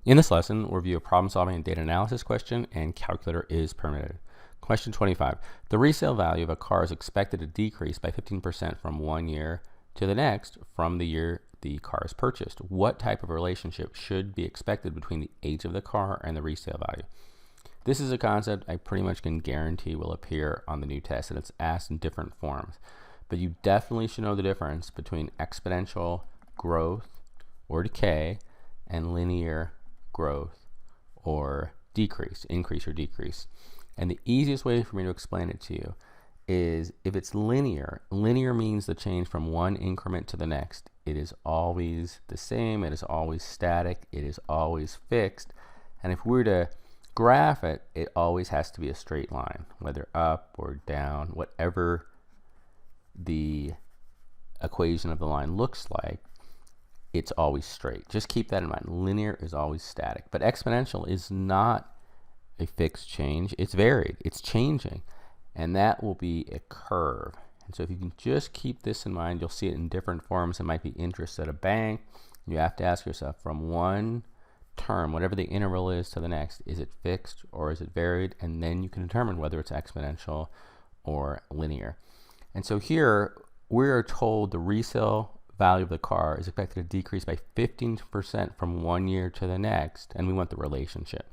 In this lesson, we'll review a problem-solving and data analysis question, and calculator is permitted. Question 25. The resale value of a car is expected to decrease by 15% from 1 year to the next from the year the car is purchased. What type of relationship should be expected between the age of the car and the resale value? This is a concept I pretty much can guarantee will appear on the new test, and it's asked in different forms. But you definitely should know the difference between exponential growth or decay and linear growth or decrease, increase or decrease. And the easiest way for me to explain it to you is if it's linear, linear means the change from one increment to the next. It is always the same, it is always static, it is always fixed. And if we were to graph it, it always has to be a straight line, whether up or down, whatever the equation of the line looks like. It's always straight. Just keep that in mind. Linear is always static. But exponential is not a fixed change. It's varied. It's changing. And that will be a curve. And so if you can just keep this in mind, you'll see it in different forms. It might be interest at a bank. You have to ask yourself, from one term, whatever the interval is, to the next, is it fixed or is it varied? And then you can determine whether it's exponential or linear. And so here, we're told the resale value of the car is expected to decrease by 15% from 1 year to the next, and we want the relationship.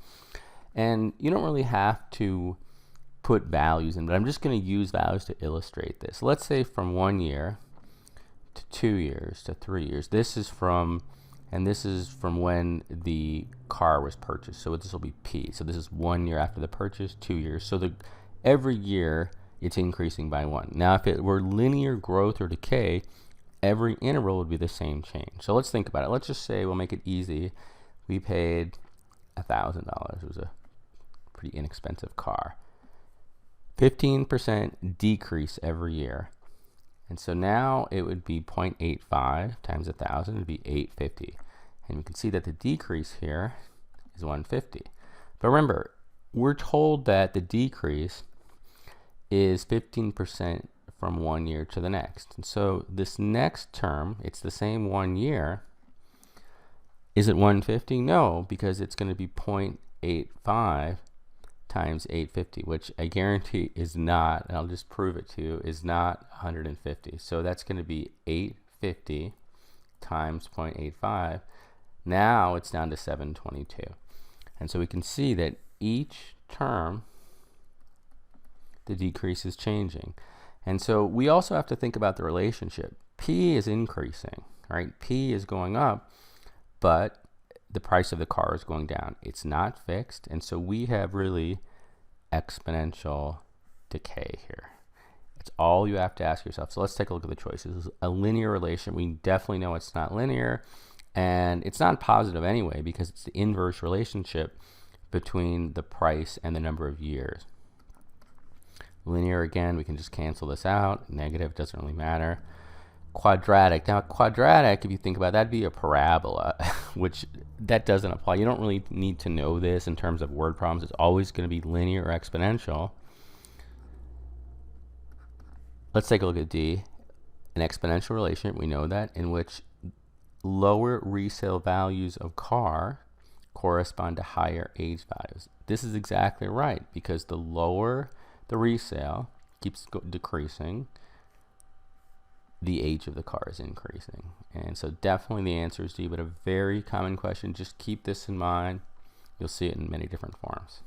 And you don't really have to put values in, but I'm just going to use values to illustrate this. Let's say from 1 year to 2 years to 3 years. This is from when the car was purchased. So this will be P. So this is 1 year after the purchase, 2 years. So every year it's increasing by 1. Now, if it were linear growth or decay, every interval would be the same change. So let's think about it. Let's just say, we'll make it easy, we paid $1,000. It was a pretty inexpensive car. 15% decrease every year. And so now it would be 0.85 times 1,000 would be 850. And you can see that the decrease here is 150. But remember, we're told that the decrease is 15% from 1 year to the next. And so this next term, it's the same 1 year. Is it 150? No, because it's going to be 0.85 times 850, which I guarantee is not, and I'll just prove it to you, is not 150. So that's going to be 850 times 0.85. Now it's down to 722. And so we can see that each term, the decrease is changing. And so we also have to think about the relationship. P is increasing, right? P is going up, but the price of the car is going down. It's not fixed, and so we have really exponential decay here. It's all you have to ask yourself. So let's take a look at the choices. A linear relation, we definitely know it's not linear, and it's not positive anyway because it's the inverse relationship between the price and the number of years. Linear, again, we can just cancel this out. Negative doesn't really matter. Quadratic. Now, quadratic, if you think about it, that'd be a parabola, which that doesn't apply. You don't really need to know this in terms of word problems. It's always going to be linear or exponential. Let's take a look at D. An exponential relationship, we know that, in which lower resale values of car correspond to higher age values. This is exactly right, because the lower the resale keeps decreasing, the age of the car is increasing. And so definitely the answer is D, but a very common question. Just keep this in mind. You'll see it in many different forms.